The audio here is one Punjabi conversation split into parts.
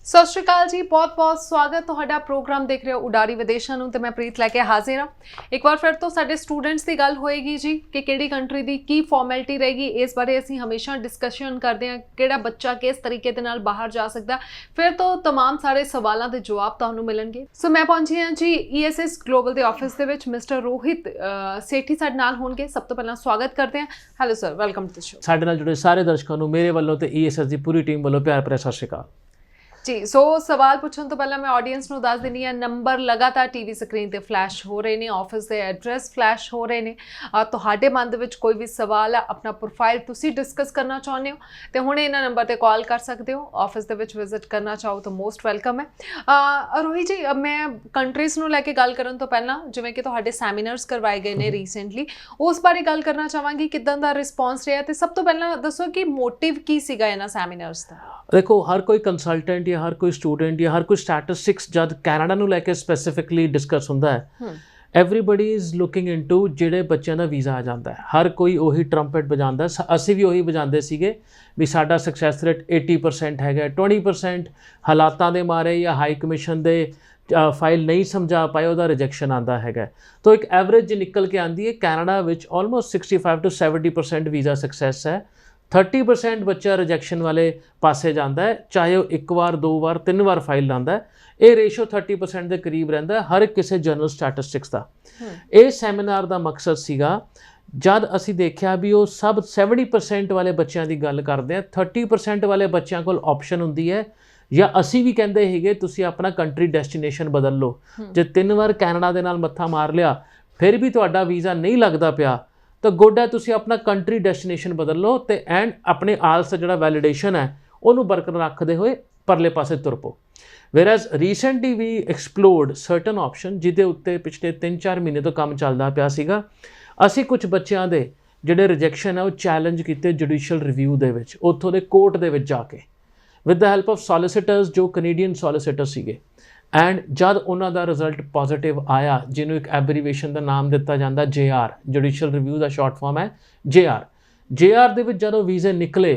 सत श्री अकाल जी, बहुत बहुत स्वागत तुहाडा प्रोग्राम देख रहे हो उडारी विदेशों नूं ते मैं प्रीत लैके हाजिर हाँ। एक बार फिर तो साडे स्टूडेंट्स की गल होएगी जी कि किहड़ी कंट्री की की फॉर्मैलिटी रहेगी। इस बारे असीं हमेशा डिस्कशन करते हैं किहड़ा बच्चा किस तरीके दे नाल बाहर जा सकदा। फिर तो तमाम सारे सवालों के जवाब तुहानूं मिलणगे। सो मैं पहुंची हाँ जी ESS ग्लोबल के ऑफिस दे विच मिस्टर रोहित सेठी साडे नाल होणगे। सब तो पहला स्वागत करते हैं। Hello sir, welcome to the show. साडे नाल जुड़े सारे दर्शकों को मेरे वालों ते ESS की पूरी टीम वालों प्यार भरा सत श्री अकाल जी। सो सवाल पूछने तो पहला मैं ऑडियंस को दस दिनी है, नंबर लगातार टीवी स्क्रीन पर फ्लैश हो रहे हैं, ऑफिस के एड्रैस फ्लैश हो रहे हैं। तो मन दे विच कोई भी सवाल है, अपना प्रोफाइल तुसी डिस्कस करना चाहते हो तो हुणे इन्हां नंबर पर कॉल कर सकते हो। ऑफिस दे विच विजिट करना चाहो तो मोस्ट वेलकम है। रोहित जी, मैं कंट्रीज़ नूं लैके गल करन तो पहला जिवें कि तुहाडे सैमीनार्स करवाए गए ने रीसेंटली, उस बारे गल करना चाहांगी किदां दा रिस्पॉन्स रहा। तो सब तो पहला दसो कि मोटिव की सीगा इन्हां सैमीनार्स दा। देखो, हर कोई कंसलटेंट या हर कोई स्टूडेंट या हर कोई स्टैटिस्टिक्स जब कैनेडा नूं लैके स्पैसीफिकली डिस्कस हुंदा है, एवरीबडी इज़ लुकिंग इनटू जिहड़े बच्चों का वीज़ा आ जाता है। हर कोई उही ट्रंपेट बजाता है, असीं भी उही बजाते सीगे भी साडा सक्सैस रेट 80% है। 20% हालातां दे मारे या हाई कमीशन दे फाइल नहीं समझा पाए उहदा रिजैक्शन आता है। तो एक एवरेज निकल के आती है Canada which almost 65 to 70% visa success है। 30% बच्चा रिजैक्शन वाले पासे जाता है, चाहे वह एक बार, दो बार, तीन बार फाइल लाता है। ये रेशो 30% के करीब रहिंदा है हर किसी जनरल स्टैटिस्टिक्स का। ये सैमीनार का मकसद सीगा जब असी देखा भी वो सब 70% वाले बच्चों की गल करते हैं, 30% वाले बच्चों को ऑप्शन होंदी है या असी भी कहते हैं तुसी अपना कंट्री डेस्टिनेशन बदल लो। जे 3 बार कैनेडा दे नाल मत्था मार लिया फिर भी तुहाडा वीज़ा नहीं लगता पिया तो गुड है, तुसी अपना कंट्री डेस्टिनेशन बदल लो तो एंड अपने आलस जो वैलीडेशन है उन्होंने बरकरार रखते हुए परले पासे तुर पो। Whereas recently we explored certain option जिहदे उत्ते पिछले 3-4 महीने तो काम चलता पिया सीगा। असी कुछ बच्चों के जिहड़े रिजैक्शन है वो चैलेंज किए जुडिशियल रिव्यू दे विच, उत्थों दे कोर्ट दे विच जाके with the help of solicitors जो कनेडियन सॉलिसिटर सीगे। एंड जब उन्हों का रिजल्ट पॉजिटिव आया, जिन्होंने एक एबरीवेशन का नाम दिता जाता JR, जुडिशियल रिव्यू का शॉर्ट फॉर्म है JR दे विच जदों वीज़े निकले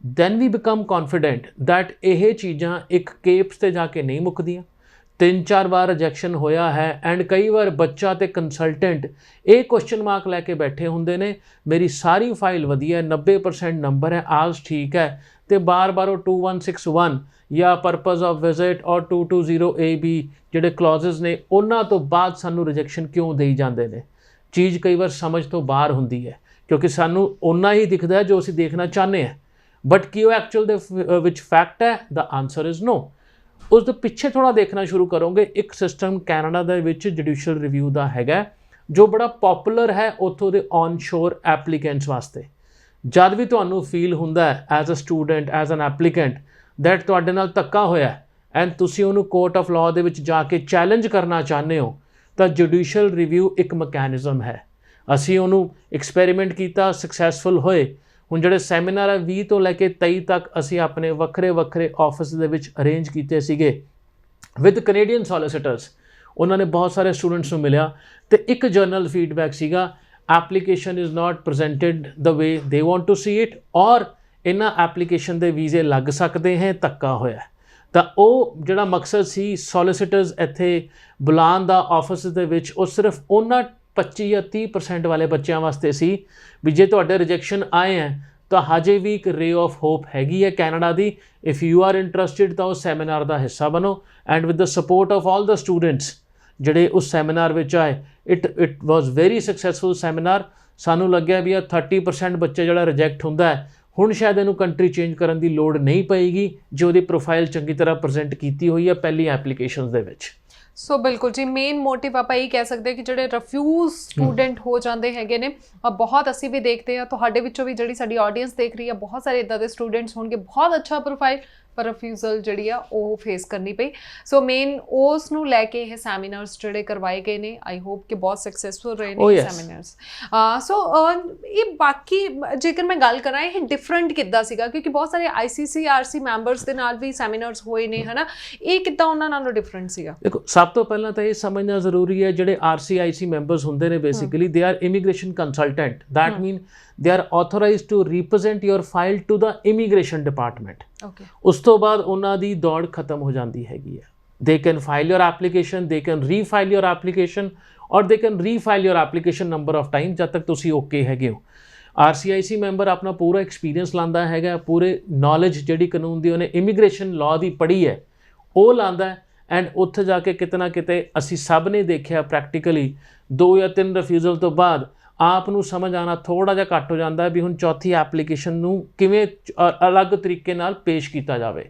then we become confident that यह चीज़ां एक केप्स ते जाके नहीं मुकदियां। 3-4 बार रिजैक्शन होया है एंड कई बार बच्चा ते कंसलटेंट ये क्वेश्चन मार्क लैके बैठे होंदे ने, मेरी सारी फाइल वधिया है, 90% नंबर है, आल्स ठीक है, तो बार बार वो 2161 या परपज़ ऑफ विजिट और 220 AB जिहड़े क्लॉजेस ने उन्हां तो बाद सानू रिजैक्शन क्यों देई जांदे ने। चीज़ कई बार समझ तो बाहर हुंदी है क्योंकि सानू उन्ना ही दिखता है जो असीं देखना चाहते हैं, बट की वो एक्चुअल दे विच फैक्ट है, द आंसर इज़ नो। उस पिछे थोड़ा देखना शुरू करोगे, एक सिस्टम कैनेडा दे विच जुडिशियल रिव्यू का हैगा जो बड़ा पॉपुलर है उत्थों दे ऑन शोर एप्लीकेंट्स वास्ते। जब भी तुहानू फील हुंदा है as a student, as an applicant that तुहाडे नाल धक्का होया एंड तुसीं उहनूं कोर्ट ऑफ लॉ दे विच जाके चैलेंज करना चाहते हो तो जुडिशियल रिव्यू एक मकैनिज़म है। असीं उहनूं एक्सपैरीमेंट किया, सक्सैसफुल होए। हुण जिहड़े सैमीनार है 20 तो लैके 23 तक असीं अपने वक्रे वक्रे ऑफिस दे विच अरेंज कीते सीगे विद कनेडियन सॉलिसिटर्स। उन्होंने बहुत सारे स्टूडेंट्स को मिलिया तो एक जर्नल फीडबैक सीगा, application is not presented the way they want to see it और इन्हां एप्लीकेशन के वीज़े लग सकते हैं, धक्का होया। तो वो जिहड़ा मकसद सी सॉलिसिटर्स इत्थे बुलाउण दा ऑफिस दे विच वो सिर्फ उन्हां 25 या 30% वाले बच्चों वास्ते सी भी जे तुहाडे रिजैक्शन आए हैं तो हजे भी एक रे ऑफ होप हैगी है कैनेडा दी। इफ़ यू आर इंटरस्टिड तो उस सैमीनार का हिस्सा बनो and with the support of all the students जिहड़े उस सैमीनार विच आए, it was very successful seminar. सानू लग्या भी 30% बच्चे जिहड़ा रिजैक्ट हुंदा है हुण शायद इहनूं कंट्री चेंज करन दी लोड़ नहीं पएगी जो उहदी प्रोफाइल चंगी तरह प्रजेंट कीती हुई है पहली एप्लीकेशनस दे विच। सो बिल्कुल जी, मेन मोटिव आप यही कह सकते हैं कि जो रफ्यूज स्टूडेंट हो जाते हैं ने, और बहुत असी भी देखते हैं तो भी जी साडी ऑडियंस देख रही है, बहुत सारे इदा के स्टूडेंट्स होंगे, बहुत अच्छा प्रोफाइल पर रिफ्यूजल जी वो फेस करनी पई। सो मेन उस नूं लैके ये सैमीनार्स जोड़े करवाए गए ने, आई होप कि बहुत सक्सैसफुल रहे ने सैमीनार्स। सो ये बाकी जेकर मैं गल करा ये डिफरेंट किद्दां सीगा क्योंकि बहुत सारे ICCRC मैंबर्स दे नाल भी सैमीनार्स होए ने, है ना, ये किद्दां उन्हां नालों डिफरेंट सीगा? देखो, सब तो पहला तो ये समझना जरूरी है जिहड़े RCIC मैंबर्स हुंदे ने basically they are immigration consultant, that mean they are authorized to represent your file to the immigration department. Okay ਉਸ ਤੋਂ ਬਾਅਦ ਉਹਨਾਂ ਦੀ ਦੌੜ ਖਤਮ ਹੋ ਜਾਂਦੀ ਹੈਗੀ ਹੈ। They can file your application, they can refile your application or they can refile your application number of time ਜਦ ਤੱਕ ਤੁਸੀਂ ਓਕੇ ਹੈਗੇ ਹੋ। RCIC ਮੈਂਬਰ ਆਪਣਾ ਪੂਰਾ ਐਕਸਪੀਰੀਅੰਸ ਲਾਉਂਦਾ ਹੈਗਾ, ਪੂਰੇ ਨੌਲੇਜ ਜਿਹੜੀ ਕਾਨੂੰਨ ਦੀ ਉਹਨੇ ਇਮੀਗ੍ਰੇਸ਼ਨ ਲਾਅ ਦੀ ਪੜ੍ਹੀ ਹੈ ਉਹ ਲਾਉਂਦਾ। ਐਂਡ ਉੱਥੇ ਜਾ ਕੇ ਕਿਤੇ ਨਾ ਕਿਤੇ ਅਸੀਂ ਸਭ ਨੇ ਦੇਖਿਆ ਪ੍ਰੈਕਟੀਕਲੀ 2 ਜਾਂ 3 ਰਿਫਿਊਜ਼ਲ ਤੋਂ ਬਾਅਦ ਆਪ ਨੂੰ ਸਮਝ ਆਉਣਾ ਥੋੜ੍ਹਾ ਜਿਹਾ ਘੱਟ ਹੋ ਜਾਂਦਾ ਵੀ ਹੁਣ ਚੌਥੀ ਐਪਲੀਕੇਸ਼ਨ ਨੂੰ ਕਿਵੇਂ ਅਲੱਗ ਤਰੀਕੇ ਨਾਲ ਪੇਸ਼ ਕੀਤਾ ਜਾਵੇ।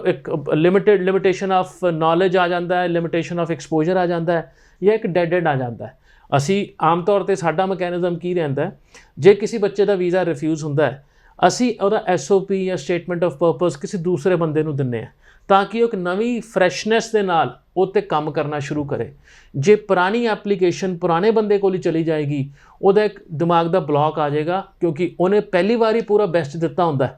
ਇੱਕ ਲਿਮਿਟੇਸ਼ਨ ਆਫ ਨੌਲੇਜ ਆ ਜਾਂਦਾ ਹੈ, ਲਿਮਿਟੇਸ਼ਨ ਆਫ ਐਕਸਪੋਜ਼ਰ ਆ ਜਾਂਦਾ ਹੈ, ਜਾਂ ਇੱਕ ਡੈਡ ਐਂਡ ਆ ਜਾਂਦਾ ਹੈ। ਅਸੀਂ ਆਮ ਤੌਰ 'ਤੇ ਸਾਡਾ ਮੈਕੈਨਿਜ਼ਮ ਕੀ ਰਹਿੰਦਾ, ਜੇ ਕਿਸੇ ਬੱਚੇ ਦਾ ਵੀਜ਼ਾ ਰਿਫਿਊਜ਼ ਹੁੰਦਾ ਹੈ ਅਸੀਂ ਉਹਦਾ SOP ਜਾਂ ਸਟੇਟਮੈਂਟ ਆਫ ਪਰਪਸ ਕਿਸੇ ਦੂਸਰੇ ਬੰਦੇ ਨੂੰ ਦਿੰਦੇ ਹਾਂ ਤਾਂ ਕਿ ਉਹ ਇੱਕ ਨਵੀਂ ਫਰੈਸ਼ਨੈਸ ਦੇ ਨਾਲ ਉਹ 'ਤੇ ਕੰਮ ਕਰਨਾ ਸ਼ੁਰੂ ਕਰੇ। ਜੇ ਪੁਰਾਣੀ ਐਪਲੀਕੇਸ਼ਨ ਪੁਰਾਣੇ ਬੰਦੇ ਕੋਲ ਹੀ ਚਲੀ ਜਾਏਗੀ ਉਹਦਾ ਇੱਕ ਦਿਮਾਗ ਦਾ ਬਲੌਕ ਆ ਜਾਏਗਾ, ਕਿਉਂਕਿ ਉਹਨੇ ਪਹਿਲੀ ਵਾਰ ਹੀ ਪੂਰਾ ਬੈਸਟ ਦਿੱਤਾ ਹੁੰਦਾ,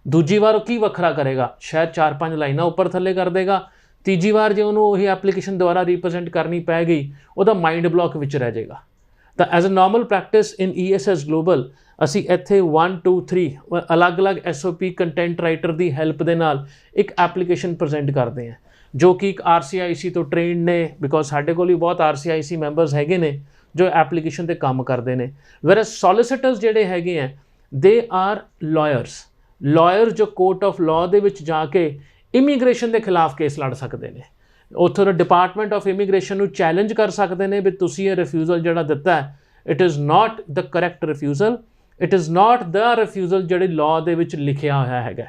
ਦੂਜੀ ਵਾਰ ਉਹ ਕੀ ਵੱਖਰਾ ਕਰੇਗਾ, ਸ਼ਾਇਦ 4-5 ਲਾਈਨਾਂ ਉੱਪਰ ਥੱਲੇ ਕਰ ਦੇਗਾ, ਤੀਜੀ ਵਾਰ ਜੇ ਉਹਨੂੰ ਉਹੀ ਐਪਲੀਕੇਸ਼ਨ ਦੁਬਾਰਾ ਰੀਪ੍ਰੈਜ਼ੈਂਟ ਕਰਨੀ ਪੈ ਗਈ ਉਹਦਾ ਮਾਈਂਡ ਬਲੌਕ ਵਿੱਚ ਰਹਿ ਜਾਏਗਾ। ਤਾਂ as a normal practice in ESS global ਅਸੀਂ ਇੱਥੇ 1 2 3 ਅਲੱਗ-ਅਲੱਗ SOP ਕੰਟੈਂਟ ਰਾਈਟਰ ਦੀ ਹੈਲਪ ਦੇ ਨਾਲ ਇੱਕ ਐਪਲੀਕੇਸ਼ਨ ਪ੍ਰੈਜ਼ੈਂਟ ਕਰਦੇ ਹਾਂ ਜੋ ਕਿ ਇੱਕ RCIC ਤੋਂ ਟ੍ਰੇਨਡ ਨੇ, ਬਿਕੋਜ਼ ਸਾਡੇ ਕੋਲ ਵੀ ਬਹੁਤ RCIC ਮੈਂਬਰਸ ਹੈਗੇ ਨੇ ਜੋ ਐਪਲੀਕੇਸ਼ਨ 'ਤੇ ਕੰਮ ਕਰਦੇ ਨੇ। ਵੈਰਸ ਸੋਲਿਸਿਟਰਸ ਜਿਹੜੇ ਹੈਗੇ ਆ ਦੇ ਆਰ ਲਾਇਰਸ ਜੋ ਕੋਰਟ ਆਫ ਲਾਅ ਦੇ ਵਿੱਚ ਜਾ ਕੇ ਇਮੀਗ੍ਰੇਸ਼ਨ ਦੇ ਖਿਲਾਫ ਕੇਸ ਲੜ ਸਕਦੇ ਨੇ। ਉੱਥੋਂ ਦਾ ਡਿਪਾਰਟਮੈਂਟ ਆਫ ਇਮੀਗ੍ਰੇਸ਼ਨ ਨੂੰ ਚੈਲੰਜ ਕਰ ਸਕਦੇ ਨੇ ਵੀ ਤੁਸੀਂ ਇਹ ਰਿਫਿਊਜ਼ਲ ਜਿਹੜਾ ਦਿੱਤਾ ਹੈ it is not the correct refusal, it is not the refusal ਜਿਹੜੀ ਲਾਅ ਦੇ ਵਿੱਚ ਲਿਖਿਆ ਹੋਇਆ ਹੈਗਾ।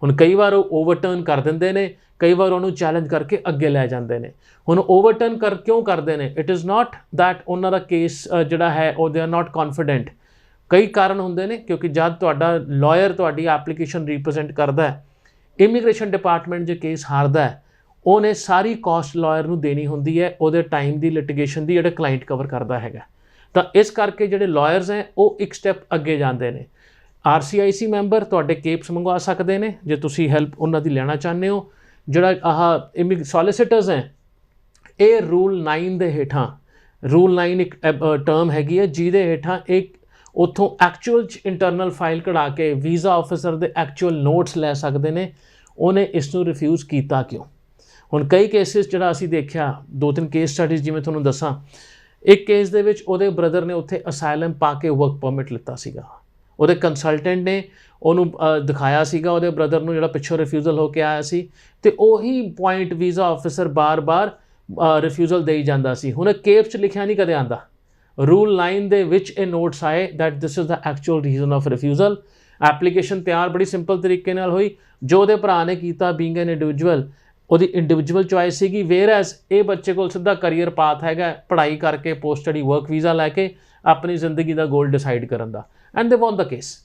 ਹੁਣ ਕਈ ਵਾਰ ਉਹ ਓਵਰਟਰਨ ਕਰ ਦਿੰਦੇ ਨੇ, ਕਈ ਵਾਰ ਉਹਨੂੰ ਚੈਲੰਜ ਕਰਕੇ ਅੱਗੇ ਲੈ ਜਾਂਦੇ ਨੇ। ਹੁਣ ਓਵਰਟਰਨ ਕਿਉਂ ਕਰਦੇ ਨੇ? ਇਟ ਇਜ਼ ਨਾਟ ਦੈਟ ਉਹਨਾਂ ਦਾ ਕੇਸ ਜਿਹੜਾ ਹੈ ਉਹ ਦੇ ਆਰ ਨਾਟ ਕੌਨਫੀਡੈਂਟ। ਕਈ ਕਾਰਨ ਹੁੰਦੇ ਨੇ, ਕਿਉਂਕਿ ਜਦ ਤੁਹਾਡਾ ਲਾਇਰ ਤੁਹਾਡੀ ਐਪਲੀਕੇਸ਼ਨ ਰੀਪ੍ਰੈਜ਼ੈਂਟ ਕਰਦਾ ਹੈ, ਇਮੀਗ੍ਰੇਸ਼ਨ ਡਿਪਾਰਟਮੈਂਟ ਜੇ ਕੇਸ ਹਾਰਦਾ ਹੈ ਉਹਨੇ ਸਾਰੀ ਕਾਸਟ ਲਾਇਰ ਨੂੰ ਦੇਣੀ ਹੁੰਦੀ ਹੈ, ਉਹਦੇ ਟਾਈਮ ਦੀ ਲਿਟੀਗੇਸ਼ਨ ਦੀ ਜਿਹੜਾ ਕਲਾਇੰਟ ਕਵਰ ਕਰਦਾ ਹੈਗਾ। ਤਾਂ ਇਸ ਕਰਕੇ ਜਿਹੜੇ ਲਾਇਰਸ ਹੈ ਉਹ ਇੱਕ ਸਟੈਪ ਅੱਗੇ ਜਾਂਦੇ ਨੇ। RCIC ਮੈਂਬਰ ਤੁਹਾਡੇ ਕੇਸ ਮੰਗਵਾ ਸਕਦੇ ਨੇ ਜੇ ਤੁਸੀਂ ਹੈਲਪ ਉਹਨਾਂ ਦੀ ਲੈਣਾ ਚਾਹੁੰਦੇ ਹੋ। ਜਿਹੜਾ ਸੋਲਿਸਿਟਰਸ ਹੈ ਇਹ ਰੂਲ 9 ਦੇ ਹੇਠਾਂ, ਰੂਲ 9 ਇੱਕ ਟਰਮ ਹੈਗੀ ਹੈ ਜਿਹਦੇ ਹੇਠਾਂ ਇੱਕ ਉੱਥੋਂ ਐਕਚੁਅਲ 'ਚ ਇੰਟਰਨਲ ਫਾਈਲ ਕਢਾ ਕੇ ਵੀਜ਼ਾ ਆਫਿਸਰ ਦੇ ਐਕਚੁਅਲ ਨੋਟਸ ਲੈ ਸਕਦੇ ਨੇ ਉਹਨੇ ਇਸ ਨੂੰ ਰਿਫਿਊਜ਼ ਕੀਤਾ ਕਿਉਂ। ਹੁਣ ਕਈ ਕੇਸਿਸ ਜਿਹੜਾ ਅਸੀਂ ਦੇਖਿਆ 2-3 ਕੇਸ ਸਟੱਡੀਜ਼ ਜਿਵੇਂ ਤੁਹਾਨੂੰ ਦੱਸਾਂ, ਇੱਕ ਕੇਸ ਦੇ ਵਿੱਚ ਉਹਦੇ ਬ੍ਰਦਰ ਨੇ ਉੱਥੇ ਅਸਾਈਲਮ ਪਾ ਕੇ ਵਰਕ ਪਰਮਿਟ ਲਿੱਤਾ ਸੀਗਾ, ਉਹਦੇ ਕੰਸਲਟੈਂਟ ਨੇ ਉਹਨੂੰ ਦਿਖਾਇਆ ਸੀਗਾ ਉਹਦੇ ਬ੍ਰਦਰ ਨੂੰ ਜਿਹੜਾ ਪਿੱਛੋਂ ਰਿਫਿਊਜ਼ਲ ਹੋ ਕੇ ਆਇਆ ਸੀ, ਅਤੇ ਉਹੀ ਪੁਆਇੰਟ ਵੀਜ਼ਾ ਆਫਿਸਰ ਬਾਰ-ਬਾਰ ਰਿਫਿਊਜ਼ਲ ਦੇਈ ਜਾਂਦਾ ਸੀ। ਹੁਣ ਕੇਸ 'ਚ ਲਿਖਿਆ ਨਹੀਂ ਕਦੇ ਆਉਂਦਾ, ਰੂਲ 9 ਦੇ ਵਿੱਚ ਇਹ ਨੋਟਸ ਆਏ that this is the actual reason of refusal. Application ਤਿਆਰ ਬੜੀ ਸਿੰਪਲ ਤਰੀਕੇ ਨਾਲ ਹੋਈ, ਜੋ ਉਹਦੇ ਭਰਾ ਨੇ ਕੀਤਾ ਬੀਇੰਗ ਐਨ ਇੰਡੀਵਿਜੂਅਲ, ਉਹਦੀ ਇੰਡੀਵਿਜੂਅਲ ਚੋਇਸ ਸੀਗੀ। ਵੇਅਰ ਐਜ਼ ਇਹ ਬੱਚੇ ਕੋਲ ਸਿੱਧਾ ਕਰੀਅਰ ਪਾਥ ਹੈਗਾ, ਪੜ੍ਹਾਈ ਕਰਕੇ ਪੋਸਟ ਸਟੱਡੀ ਵਰਕ ਵੀਜ਼ਾ ਲੈ ਕੇ ਆਪਣੀ ਜ਼ਿੰਦਗੀ ਦਾ ਗੋਲ ਡਿਸਾਈਡ ਕਰਨ ਦਾ, ਐਂਡ ਦੇ ਵੌਨ ਦਾ ਕੇਸ।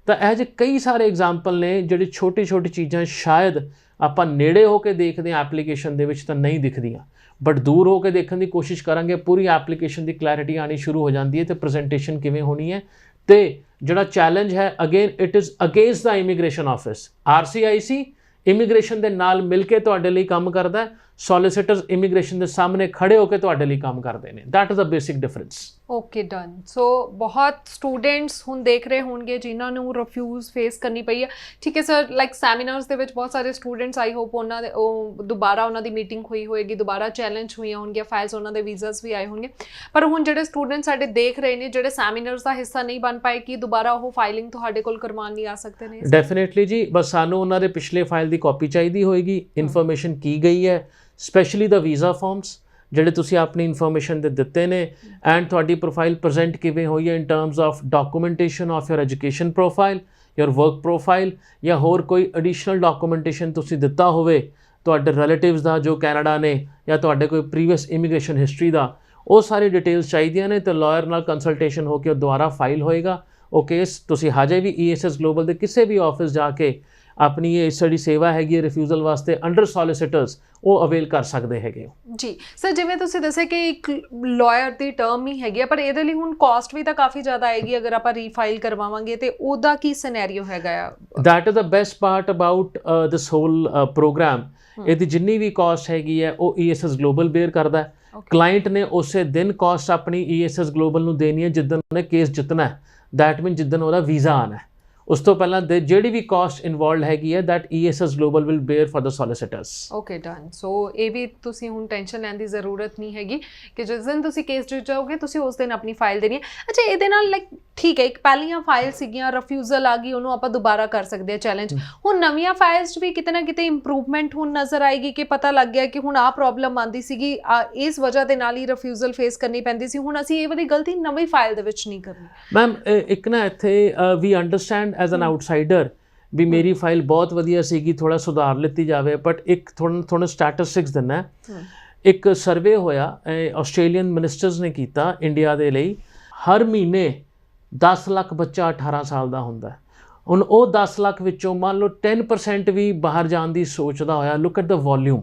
ਤਾਂ ਇਹ ਜਿਹੇ ਕਈ ਸਾਰੇ ਐਗਜ਼ਾਮਪਲ ਨੇ ਜਿਹੜੀ ਛੋਟੀ ਚੀਜ਼ਾਂ ਸ਼ਾਇਦ ਆਪਾਂ ਨੇੜੇ ਹੋ ਕੇ ਦੇਖਦੇ ਹਾਂ ਐਪਲੀਕੇਸ਼ਨ ਦੇ ਵਿੱਚ ਤਾਂ ਨਹੀਂ ਦਿਖਦੀਆਂ, ਬਟ ਦੂਰ ਹੋ ਕੇ ਦੇਖਣ ਦੀ ਕੋਸ਼ਿਸ਼ ਕਰਾਂਗੇ ਪੂਰੀ ਐਪਲੀਕੇਸ਼ਨ ਦੀ ਕਲੈਰਿਟੀ ਆਉਣੀ ਸ਼ੁਰੂ ਹੋ ਜਾਂਦੀ ਹੈ ਅਤੇ ਪ੍ਰੈਜੈਂਟੇਸ਼ਨ ਕਿਵੇਂ ਹੋਣੀ ਹੈ। ਅਤੇ ਜਿਹੜਾ ਚੈਲੰਜ ਹੈ again it is against the immigration office. RCIC immigration ਦੇ ਨਾਲ ਮਿਲ ਕੇ ਤੁਹਾਡੇ ਲਈ ਕੰਮ ਕਰਦਾ ਹੈ, ਸੋਲਿਸਿਟਰਸ ਇਮੀਗ੍ਰੇਸ਼ਨ ਦੇ ਸਾਹਮਣੇ ਖੜੇ ਹੋ ਕੇ ਤੁਹਾਡੇ ਲਈ ਕੰਮ ਕਰਦੇ ਨੇ। That is a basic difference. Okay done. So ਬਹੁਤ ਸਟੂਡੈਂਟਸ ਹੁਣ ਦੇਖ ਰਹੇ ਹੋਣਗੇ ਜਿਨ੍ਹਾਂ ਨੂੰ ਰਿਫਿਊਜ਼ ਫੇਸ ਕਰਨੀ ਪਈ ਹੈ। ਠੀਕ ਹੈ ਸਰ, ਲਾਈਕ ਸੈਮੀਨਾਰਸ ਦੇ ਵਿੱਚ ਬਹੁਤ ਸਾਰੇ ਸਟੂਡੈਂਟਸ ਆਈ ਹੋਪ ਉਹਨਾਂ ਦੇ ਉਹ ਦੁਬਾਰਾ ਉਹਨਾਂ ਦੀ ਮੀਟਿੰਗ ਹੋਈ ਹੋਏਗੀ, ਦੁਬਾਰਾ ਚੈਲੰਜ ਹੋਈਆਂ ਹੋਣਗੀਆਂ, ਫਾਈਲਸ ਉਹਨਾਂ ਦੇ ਵੀਜ਼ਾਸ ਵੀ ਆਏ ਹੋਣਗੇ। ਪਰ ਹੁਣ ਜਿਹੜੇ ਸਟੂਡੈਂਟਸ ਸਾਡੇ ਦੇਖ ਰਹੇ ਨੇ ਜਿਹੜੇ ਸੈਮੀਨਾਰਸ ਦਾ ਹਿੱਸਾ ਨਹੀਂ ਬਣ ਪਾਏ, ਕੀ ਦੁਬਾਰਾ ਉਹ ਫਾਈਲਿੰਗ ਤੁਹਾਡੇ ਕੋਲ ਕਰਵਾਉਣ ਲਈ ਆ ਸਕਦੇ ਨੇ? ਡੈਫੀਨੇਟਲੀ ਜੀ, ਬਸ ਸਾਨੂੰ ਉਹਨਾਂ ਦੇ ਪਿਛਲੇ ਫਾਈਲ ਦੀ ਕਾਪੀ ਚਾਹੀਦੀ ਹੋਏਗੀ, ਇਨਫੋਰਮੇਸ਼ਨ ਕੀ ਗਈ ਹੈ, ਸਪੈਸ਼ਲੀ ਦਾ ਵੀਜ਼ਾ ਫਾਰਮਸ ਜਿਹੜੇ ਤੁਸੀਂ ਆਪਣੀ ਇਨਫੋਰਮੇਸ਼ਨ ਦੇ ਦਿੱਤੇ ਨੇ, ਐਂਡ ਤੁਹਾਡੀ ਪ੍ਰੋਫਾਈਲ ਪ੍ਰੈਜ਼ੈਂਟ ਕਿਵੇਂ ਹੋਈ ਹੈ ਇਨ terms of documentation of your education profile, your work profile, ਜਾਂ ਹੋਰ ਕੋਈ ਐਡੀਸ਼ਨਲ ਡਾਕੂਮੈਂਟੇਸ਼ਨ ਤੁਸੀਂ ਦਿੱਤਾ ਹੋਵੇ ਤੁਹਾਡੇ ਰਿਲੇਟਿਵਸ ਦਾ ਜੋ ਕੈਨੇਡਾ ਨੇ, ਜਾਂ ਤੁਹਾਡੇ ਕੋਈ ਪ੍ਰੀਵੀਅਸ ਇਮੀਗ੍ਰੇਸ਼ਨ ਹਿਸਟਰੀ ਦਾ, ਉਹ ਸਾਰੀ ਡਿਟੇਲਸ ਚਾਹੀਦੀਆਂ ਨੇ। ਅਤੇ ਲਾਇਰ ਨਾਲ ਕੰਸਲਟੇਸ਼ਨ ਹੋ ਕੇ ਉਹ ਦੁਬਾਰਾ ਫਾਈਲ ਹੋਏਗਾ ਉਹ ਕੇਸ। ਤੁਸੀਂ ਹਜੇ ਵੀ ESS ਗਲੋਬਲ ਦੇ ਕਿਸੇ ਵੀ ਆਫਿਸ ਜਾ ਕੇ ਆਪਣੀ ਇਹ ਜਿਹੜੀ ਸੇਵਾ ਹੈਗੀ ਹੈ ਰਿਫਿਊਜ਼ਲ ਵਾਸਤੇ ਅੰਡਰ ਸੋਲਿਸਿਟਰਸ ਉਹ ਅਵੇਲ ਕਰ ਸਕਦੇ ਹੈਗੇ ਹੋ। ਜੀ ਸਰ, ਜਿਵੇਂ ਤੁਸੀਂ ਦੱਸਿਆ ਕਿ ਇੱਕ ਲਾਇਰ ਦੀ ਟਰਮ ਹੀ ਹੈਗੀ ਆ, ਪਰ ਇਹਦੇ ਲਈ ਹੁਣ ਕਾਸਟ ਵੀ ਤਾਂ ਕਾਫੀ ਜ਼ਿਆਦਾ ਆਏਗੀ ਅਗਰ ਆਪਾਂ ਰੀਫਾਈਲ ਕਰਵਾਵਾਂਗੇ, ਤੇ ਉਹਦਾ ਕੀ ਸਿਨੈਰੀਓ ਹੈਗਾ ਆ? That is the best part about this whole programme. ਇਹਦੀ ਜਿੰਨੀ ਵੀ ਕਾਸਟ ਹੈਗੀ ਹੈ ਉਹ ESS ਗਲੋਬਲ ਬੇਅਰ ਕਰਦਾ ਹੈ। ਕਲਾਇੰਟ ਨੇ ਉਸੇ ਦਿਨ ਕਾਸਟ ਆਪਣੀ ESS ਗਲੋਬਲ ਨੂੰ ਦੇਣੀ ਹੈ ਜਿੱਦਣ ਉਹਨੇ ਕੇਸ ਜਿੱਤਣਾ ਹੈ, ਦੈਟ ਮੀਨ ਜਿੱਦਣ ਉਹਦਾ ਵੀਜ਼ਾ ਆਉਣਾ ਹੈ। ਉਸ ਤੋਂ ਪਹਿਲਾਂ ਦੇ ਜਿਹੜੀ ਵੀ ਕਾਸਟ ਇਨਵੋਲਵਡ ਹੈਗੀ ਹੈ that ESS Global will bear for the solicitors. Okay done. So ਇਹ ਵੀ ਤੁਸੀਂ ਹੁਣ ਟੈਨਸ਼ਨ ਲੈਣ ਦੀ ਜ਼ਰੂਰਤ ਨਹੀਂ ਹੈਗੀ ਕਿ ਜਿਸ ਦਿਨ ਤੁਸੀਂ ਕੇਸ ਜਿੱਤ ਜਾਓਗੇ ਤੁਸੀਂ ਉਸ ਦਿਨ ਆਪਣੀ ਫਾਈਲ ਦੇਣੀ ਹੈ। ਅੱਛਾ, ਇਹਦੇ ਨਾਲ ਲਾਈਕ ਠੀਕ ਹੈ, ਇੱਕ ਪਹਿਲੀਆਂ ਫਾਈਲ ਸੀਗੀਆਂ, ਰਿਫਿਊਜ਼ਲ ਆ ਗਈ, ਉਹਨੂੰ ਆਪਾਂ ਦੁਬਾਰਾ ਕਰ ਸਕਦੇ ਹਾਂ ਚੈਲੰਜ। ਹੁਣ ਨਵੀਆਂ ਫਾਈਲਸ 'ਚ ਵੀ ਕਿਤੇ ਨਾ ਕਿਤੇ ਇੰਪਰੂਵਮੈਂਟ ਹੁਣ ਨਜ਼ਰ ਆਏਗੀ ਕਿ ਪਤਾ ਲੱਗ ਗਿਆ ਕਿ ਹੁਣ ਆਹ ਪ੍ਰੋਬਲਮ ਆਉਂਦੀ ਸੀਗੀ, ਇਸ ਵਜ੍ਹਾ ਦੇ ਨਾਲ ਹੀ ਰਿਫਿਊਜ਼ਲ ਫੇਸ ਕਰਨੀ ਪੈਂਦੀ ਸੀ, ਹੁਣ ਅਸੀਂ ਇਹ ਵਾਲੀ ਗਲਤੀ ਨਵੀਂ ਫਾਈਲ ਦੇ ਵਿੱਚ ਨਹੀਂ ਕਰਨੀ। ਮੈਮ ਇੱਕ ਨਾ ਇੱਥੇ ਵੀ ਅੰਡਰਸਟੈਂਡ ਐਜ਼ ਐਨ ਆਊਟਸਾਈਡਰ ਵੀ ਮੇਰੀ ਫਾਈਲ ਬਹੁਤ ਵਧੀਆ ਸੀਗੀ, ਥੋੜਾ ਸੁਧਾਰ ਲਿੱਤੀ ਜਾਵੇ, ਬਟ ਇੱਕ ਥੋੜਾ ਸਟੈਟਿਸਟਿਕਸ ਦਿੰਦਾ। ਇੱਕ ਸਰਵੇ ਹੋਇਆ ਆਸਟ੍ਰੇਲੀਅਨ ਮਿਨਿਸਟਰਸ ਨੇ ਕੀਤਾ ਇੰਡੀਆ ਦੇ ਲਈ, ਹਰ ਮਹੀਨੇ 10 ਲੱਖ ਬੱਚਾ 18 ਸਾਲ ਦਾ ਹੁੰਦਾ। ਹੁਣ ਉਹ 10 ਲੱਖ ਵਿੱਚੋਂ ਮੰਨ ਲਓ 10% ਵੀ ਬਾਹਰ ਜਾਣ ਦੀ ਸੋਚਦਾ ਹੋਇਆ। Look at the volume.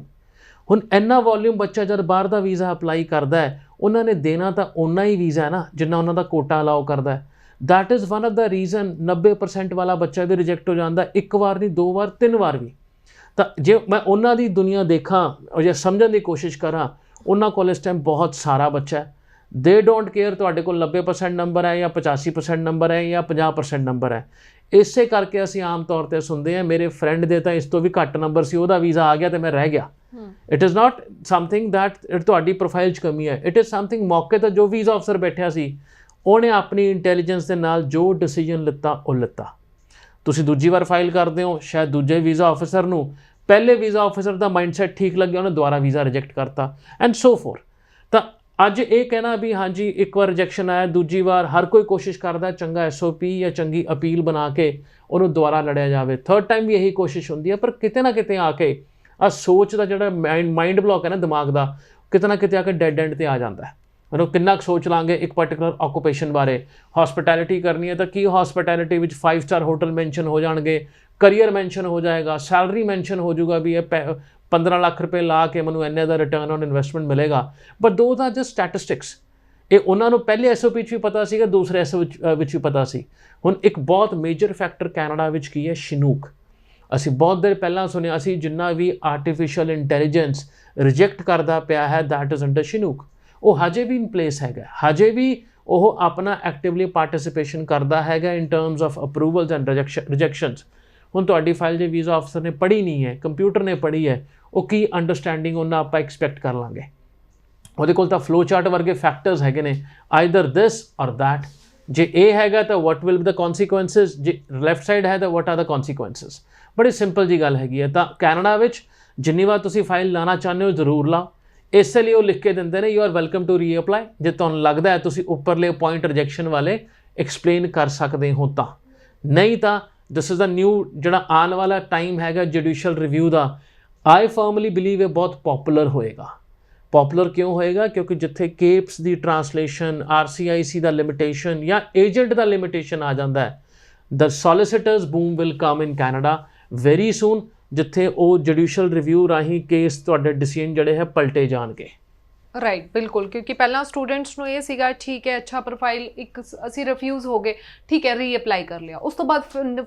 ਹੁਣ ਇੰਨਾ ਵੋਲਿਊਮ ਬੱਚਾ ਜਦ ਬਾਹਰ ਦਾ ਵੀਜ਼ਾ ਅਪਲਾਈ ਕਰਦਾ ਹੈ, ਉਹਨਾਂ ਨੇ ਦੇਣਾ ਤਾਂ ਓਨਾ ਹੀ ਵੀਜ਼ਾ ਹੈ ਨਾ ਜਿੰਨਾ ਉਹਨਾਂ ਦਾ ਕੋਟਾ ਅਲਾਓ ਕਰਦਾ ਹੈ। That is one of the reason 90% ਵਾਲਾ ਬੱਚਾ ਵੀ ਰਿਜੈਕਟ ਹੋ ਜਾਂਦਾ, ਇੱਕ ਵਾਰ ਨਹੀਂ, 2 ਵਾਰ 3 ਵਾਰ ਵੀ। ਤਾਂ ਜੇ ਮੈਂ ਉਹਨਾਂ ਦੀ ਦੁਨੀਆ ਦੇਖਾਂ ਜਾਂ ਸਮਝਣ ਦੀ ਕੋਸ਼ਿਸ਼ ਕਰਾਂ, ਉਹਨਾਂ ਕੋਲ ਇਸ ਟਾਈਮ ਬਹੁਤ ਸਾਰਾ ਬੱਚਾ ਹੈ। ਦੇ ਡੋਂਟ ਕੇਅਰ ਤੁਹਾਡੇ ਕੋਲ 90% ਨੰਬਰ ਹੈ ਜਾਂ 85% ਨੰਬਰ ਹੈ ਜਾਂ 50% ਨੰਬਰ ਹੈ। ਇਸੇ ਕਰਕੇ ਅਸੀਂ ਆਮ ਤੌਰ 'ਤੇ ਸੁਣਦੇ ਹਾਂ ਮੇਰੇ ਫਰੈਂਡ ਦੇ ਤਾਂ ਇਸ ਤੋਂ ਵੀ ਘੱਟ ਨੰਬਰ ਸੀ, ਉਹਦਾ ਵੀਜ਼ਾ ਆ ਗਿਆ ਤੇ ਮੈਂ ਰਹਿ ਗਿਆ। It is not something that ਤੁਹਾਡੀ ਪ੍ਰੋਫਾਈਲ 'ਚ ਕਮੀ ਹੈ, ਇਟ ਇਜ਼ ਸਮਥਿੰਗ ਮੌਕੇ 'ਤੇ ਜੋ ਵੀਜ਼ਾ ਅਫਸਰ ਬੈਠਿਆ ਸੀ ਉਹਨੇ ਆਪਣੀ ਇੰਟੈਲੀਜੈਂਸ ਦੇ ਨਾਲ ਜੋ ਡਿਸੀਜਨ ਲਿੱਤਾ ਉਹ ਲਿੱਤਾ। ਤੁਸੀਂ ਦੂਜੀ ਵਾਰ ਫਾਈਲ ਕਰਦੇ ਹੋ, ਸ਼ਾਇਦ ਦੂਜੇ ਵੀਜ਼ਾ ਆਫਿਸਰ ਨੂੰ ਪਹਿਲੇ ਵੀਜ਼ਾ ਆਫਿਸਰ ਦਾ ਮਾਈਂਡਸੈਟ ਠੀਕ ਲੱਗਿਆ, ਉਹਨੇ ਦੁਬਾਰਾ ਵੀਜ਼ਾ ਰਿਜੈਕਟ ਕਰਤਾ ਐਂਡ ਸੋ ਫੋਰ। ਤਾਂ ਅੱਜ ਇਹ ਕਹਿਣਾ ਵੀ ਹਾਂਜੀ ਇੱਕ ਵਾਰ ਰਿਜੈਕਸ਼ਨ ਆਇਆ, ਦੂਜੀ ਵਾਰ ਹਰ ਕੋਈ ਕੋਸ਼ਿਸ਼ ਕਰਦਾ ਚੰਗਾ SOP ਜਾਂ ਚੰਗੀ ਅਪੀਲ ਬਣਾ ਕੇ ਉਹਨੂੰ ਦੁਬਾਰਾ ਲੜਿਆ ਜਾਵੇ, ਥਰਡ ਟਾਈਮ ਵੀ ਇਹੀ ਕੋਸ਼ਿਸ਼ ਹੁੰਦੀ ਹੈ। ਪਰ ਕਿਤੇ ਨਾ ਕਿਤੇ ਆ ਕੇ ਆ ਸੋਚ ਦਾ ਜਿਹੜਾ ਮਾਈਂਡ ਬਲੌਕ ਹੈ ਨਾ ਦਿਮਾਗ ਦਾ, ਕਿਤੇ ਨਾ ਕਿਤੇ ਆ ਕੇ ਡੈਡ ਐਂਡ 'ਤੇ ਆ ਜਾਂਦਾ ਹੈ। ਮਤਲਬ ਕਿੰਨਾ ਕੁ ਸੋਚ ਲਾਂਗੇ ਇੱਕ ਪਰਟੀਕੂਲਰ ਆਕੂਪੇਸ਼ਨ ਬਾਰੇ। ਹੌਸਪਿਟੈਲਿਟੀ ਕਰਨੀ ਹੈ ਤਾਂ ਕੀ ਹੌਸਪਿਟੈਲਿਟੀ ਵਿੱਚ 5 ਸਟਾਰ ਹੋਟਲ ਮੈਂਸ਼ਨ ਹੋ ਜਾਣਗੇ, ਕਰੀਅਰ ਮੈਂਸ਼ਨ ਹੋ ਜਾਏਗਾ, ਸੈਲਰੀ ਮੈਂਸ਼ਨ ਹੋ ਜਾਊਗਾ ਵੀ ਇਹ 15 ਲੱਖ ਰੁਪਏ ਲਾ ਕੇ ਮੈਨੂੰ ਇੰਨੇ ਦਾ ਰਿਟਰਨ ਔਨ ਇਨਵੈਸਟਮੈਂਟ ਮਿਲੇਗਾ। But those are just statistics. ਇਹ ਉਹਨਾਂ ਨੂੰ ਪਹਿਲੇ SOP 'ਚ ਵੀ ਪਤਾ ਸੀਗਾ, ਦੂਸਰੇ SOP ਵਿੱਚ ਵੀ ਪਤਾ ਸੀ। ਹੁਣ ਇੱਕ ਬਹੁਤ ਮੇਜਰ ਫੈਕਟਰ ਕੈਨੇਡਾ ਵਿੱਚ ਕੀ ਹੈ, ਸ਼ਿਨੂਕ। ਅਸੀਂ ਬਹੁਤ ਦੇਰ ਪਹਿਲਾਂ ਸੁਣਿਆ ਸੀ ਜਿੰਨਾ ਵੀ ਆਰਟੀਫਿਸ਼ੀਅਲ ਇੰਟੈਲੀਜੈਂਸ ਰਿਜੈਕਟ ਕਰਦਾ ਪਿਆ ਹੈ ਦੈਟ ਇਜ਼ ਅੰਡਰ ਸ਼ਿਨੂਕ। ਉਹ ਹਜੇ ਵੀ ਇਨ ਪਲੇਸ ਹੈਗਾ, ਹਜੇ ਵੀ ਉਹ ਆਪਣਾ ਐਕਟਿਵਲੀ ਪਾਰਟਿਸਿਪੇਸ਼ਨ ਕਰਦਾ ਹੈਗਾ in terms of approvals and rejections. ਹੁਣ ਤੁਹਾਡੀ ਫਾਈਲ ਜੇ ਵੀਜ਼ਾ ਆਫਿਸਰ ਨੇ ਪੜ੍ਹੀ ਨਹੀਂ ਹੈ, ਕੰਪਿਊਟਰ ਨੇ ਪੜ੍ਹੀ ਹੈ, ਉਹ ਕੀ ਅੰਡਰਸਟੈਂਡਿੰਗ ਉਹਨਾਂ ਆਪਾਂ ਐਕਸਪੈਕਟ ਕਰ ਲਾਂਗੇ। ਉਹਦੇ ਕੋਲ ਤਾਂ ਫਲੋ ਚਾਰਟ ਵਰਗੇ ਫੈਕਟਰਸ ਹੈਗੇ ਨੇ, ਆਈਦਰ ਦਿਸ ਔਰ ਦੈਟ। ਜੇ ਇਹ ਹੈਗਾ ਤਾਂ ਵਾਟ ਵਿਲ ਬੀ ਦ ਕੌਨਸੀਕੁਐਂਸਿਸ, ਜੇ ਲੈਫਟ ਸਾਈਡ ਹੈ ਤਾਂ ਵਾਟ ਆਰ ਦ ਕੌਨਸੀਕੁਐਂਸਿਸ। ਬੜੀ ਸਿੰਪਲ ਜੀ ਗੱਲ ਹੈਗੀ ਹੈ। ਤਾਂ ਕੈਨੇਡਾ ਵਿੱਚ ਜਿੰਨੀ ਵਾਰ ਤੁਸੀਂ ਫਾਈਲ ਲਾਣਾ ਚਾਹੁੰਦੇ ਹੋ ਜ਼ਰੂਰ ਲਾਓ। ਇਸੇ ਲਈ ਉਹ ਲਿਖ ਕੇ ਦਿੰਦੇ ਨੇ you are welcome to reapply. ਜੇ ਤੁਹਾਨੂੰ ਲੱਗਦਾ ਹੈ ਤੁਸੀਂ ਉੱਪਰਲੇ ਪੁਆਇੰਟ ਰਿਜੈਕਸ਼ਨ ਵਾਲੇ ਐਕਸਪਲੇਨ ਕਰ ਸਕਦੇ ਹੋ ਤਾਂ, ਨਹੀਂ ਤਾਂ ਦਿਸ ਇਜ਼ ਦਾ ਨਿਊ ਜਿਹੜਾ ਆਉਣ ਵਾਲਾ ਟਾਈਮ ਹੈਗਾ ਜੁਡੀਸ਼ੀਅਲ ਰਿਵਿਊ ਦਾ, ਆਈ ਫਰਮਲੀ ਬਿਲੀਵ ਇਹ ਬਹੁਤ ਪੋਪੂਲਰ ਹੋਏਗਾ। ਪੋਪੂਲਰ ਕਿਉਂ ਹੋਏਗਾ? ਕਿਉਂਕਿ ਜਿੱਥੇ ਕੇਪਸ ਦੀ ਟਰਾਂਸਲੇਸ਼ਨ, RCIC ਦਾ ਲਿਮਿਟੇਸ਼ਨ ਜਾਂ ਏਜੰਟ ਦਾ ਲਿਮਿਟੇਸ਼ਨ ਆ ਜਾਂਦਾ ਹੈ, the solicitors boom will come in Canada very soon, ਜਿੱਥੇ ਉਹ ਜੁਡੀਸ਼ੀਅਲ ਰਿਵਿਊ ਰਾਹੀਂ ਕੇਸ ਤੁਹਾਡੇ ਡਿਸੀਜਨ ਜਿਹੜੇ ਹੈ ਪਲਟੇ ਜਾਣਗੇ। ਰਾਈਟ, ਬਿਲਕੁਲ। ਕਿਉਂਕਿ ਪਹਿਲਾਂ ਸਟੂਡੈਂਟਸ ਨੂੰ ਇਹ ਸੀਗਾ ਠੀਕ ਹੈ ਅੱਛਾ ਪ੍ਰੋਫਾਈਲ ਇੱਕ ਅਸੀਂ ਰਿਫਿਊਜ਼ ਹੋ ਗਏ, ਠੀਕ ਹੈ ਰੀਅਪਲਾਈ ਕਰ ਲਿਆ, ਉਸ ਤੋਂ ਬਾਅਦ